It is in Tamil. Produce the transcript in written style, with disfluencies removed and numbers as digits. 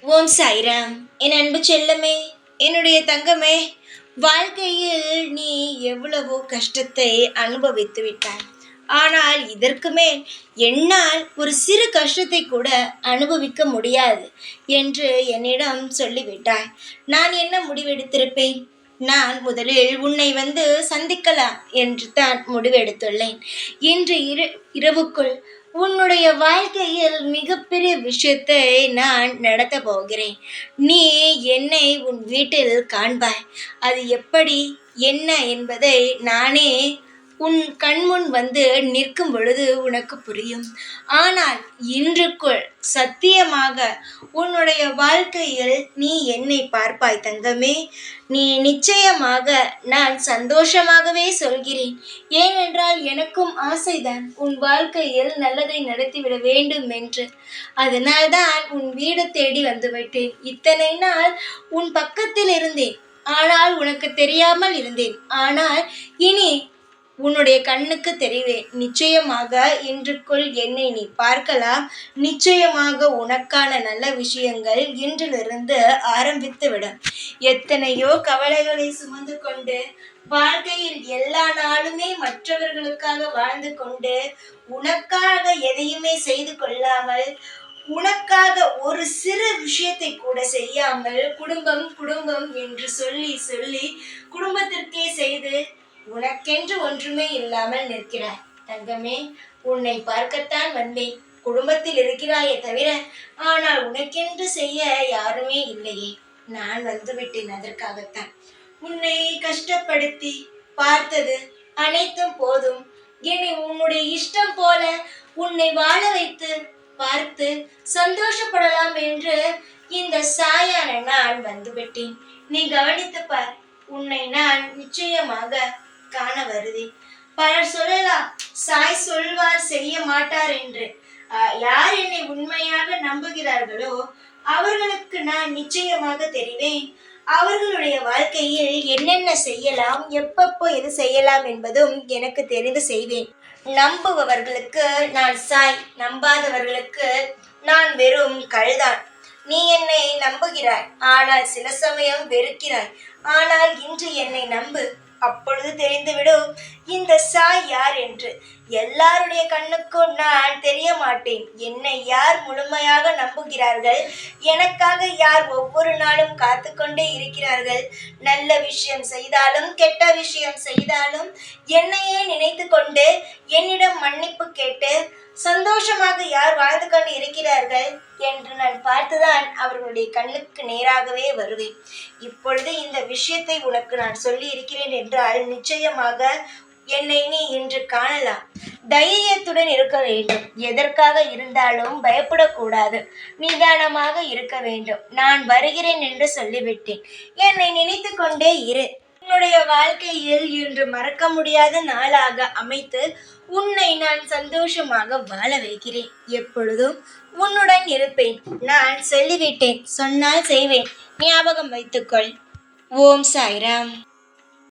ஓம் சாய்ராம். என் அன்பு செல்லமே, என்னுடைய தங்கமே, வாழ்க்கையில் நீ எவ்வளவோ கஷ்டத்தை அனுபவித்து விட்டாய். ஆனால் இதற்கு மேல் என்னால் ஒரு சிறு கஷ்டத்தை கூட அனுபவிக்க முடியாது என்று என்னிடம் சொல்லிவிட்டாய். நான் என்ன முடிவெடுத்திருப்பேன்? நான் முதலில் உன்னை சந்திக்கலாம் என்று தான் முடிவெடுத்துள்ளேன். இன்று இரவுக்குள் உன்னுடைய வாழ்க்கையில் மிகப்பெரிய விஷயத்தை நான் நடத்த போகிறேன். நீ என்னை உன் வீட்டில் காண்பாய். அது எப்படி என்ன என்பதை நானே உன் கண்முன் நிற்கும் பொழுது உனக்கு புரியும். ஆனால் இன்றுக்குள் சத்தியமாக உன்னுடைய வாழ்க்கையில் நீ என்னை பார்ப்பாய் தங்கமே. நீ நிச்சயமாக, நான் சந்தோஷமாகவே சொல்கிறேன். ஏனென்றால் எனக்கும் ஆசைதான் உன் வாழ்க்கையில் நல்லதை நடத்திவிட வேண்டும் என்று. அதனால்தான் உன் வீடு தேடி வந்துவிட்டேன். இத்தனை நாள் உன் பக்கத்தில் இருந்தேன், ஆனால் உனக்கு தெரியாமல் இருந்தேன். ஆனால் இனி உன்னுடைய கண்ணுக்கு தெரிவேன். நிச்சயமாக இன்றுக்குள் என்னை நீ பார்க்கலாம். நிச்சயமாக உனக்கான நல்ல விஷயங்கள் இன்றிலிருந்து ஆரம்பித்துவிடும். எத்தனையோ கவலைகளை சுமந்து கொண்டு வாழ்க்கையில் எல்லா நாளுமே மற்றவர்களுக்காக வாழ்ந்து கொண்டு உனக்காக எதையுமே செய்து கொள்ளாமல், உனக்காக ஒரு சிறு விஷயத்தை கூட செய்யாமல், குடும்பம் குடும்பம் என்று சொல்லி சொல்லி குடும்பத்திற்கே செய்து உனக்கென்று ஒன்றுமே இல்லாமல் நிற்கிறாய். தங்கமே, உன்னை பார்க்கத்தான் வந்தேன். குடும்பத்தில் இருக்கிறாயே தவிர, ஆனால் உனக்கென்று செய்ய யாருமே இல்லையே. நான் வந்துவிட்டேன் அதற்காகத்தான். உன்னை கஷ்டப்படுத்தி பார்த்தது அனைத்தும் போதும். என்னை உன்னுடைய இஷ்டம் போல உன்னை வாழ வைத்து பார்த்து சந்தோஷப்படலாம் என்று இந்த சாயான நான் வந்துவிட்டேன். நீ கவனித்து பார். உன்னை நான் நிச்சயமாக காண வருவேன். பலர் சொல்லலாம், சாய் சொல்வார் செய்ய மாட்டார் என்று. யார் என்னை உண்மையாக நம்புகிறார்களோ அவர்களுக்கு நான் நிச்சயமாக தெரிவேன். அவர்களுடைய வாழ்க்கையில் என்னென்ன செய்யலாம், எப்பப்போ எது செய்யலாம் என்பதும் எனக்கு தெரிந்து செய்வேன். நம்புபவர்களுக்கு நான் சாய், நம்பாதவர்களுக்கு நான் வெறும் கல்தான். நீ என்னை நம்புகிறாய், ஆனால் சில சமயம் வெறுக்கிறாய். ஆனால் இன்று என்னை நம்பு, அப்பொழுது தெரிந்துவிடும் இந்த சாய் யார் என்று. எல்லாருடைய கண்ணுக்கும் நான் தெரிய மாட்டேன். என்னை யார் முழுமையாக நம்புகிறார்கள், எனக்காக யார் ஒவ்வொரு நாளும் காத்து கொண்டே இருக்கிறார்கள், நல்ல விஷயம் செய்தாலும் கெட்ட விஷயம் செய்தாலும் என்னையே நினைத்து கொண்டு என்னிடம் மன்னிப்பு கேட்டு சந்தோஷமாக யார் வாழ்ந்து கொண்டு இருக்கிறார்கள் என்று நான் பார்த்துதான் அவர்களுடைய கண்ணுக்கு நேராகவே வருவேன். இப்பொழுது இந்த விஷயத்தை உனக்கு நான் சொல்லி இருக்கிறேன் என்றால் நிச்சயமாக என்னை நீ இன்று காணலாம். தைரியத்துடன் இருக்க வேண்டும். எதற்காக இருந்தாலும் பயப்படக்கூடாது. நிதானமாக இருக்க வேண்டும். நான் வருகிறேன் என்று சொல்லிவிட்டேன். என்னை நினைத்து கொண்டே இரு. உன்னுடைய வாழ்க்கையில் இன்று மறக்க முடியாத நாளாக அமைத்து உன்னை நான் சந்தோஷமாக வாழ வைக்கிறேன். எப்பொழுதும் உன்னுடன் இருப்பேன். நான் சொல்லிவிட்டேன், சொன்னால் செய்வேன். ஞாபகம் வைத்துக்கொள். ஓம் சாய்ராம்.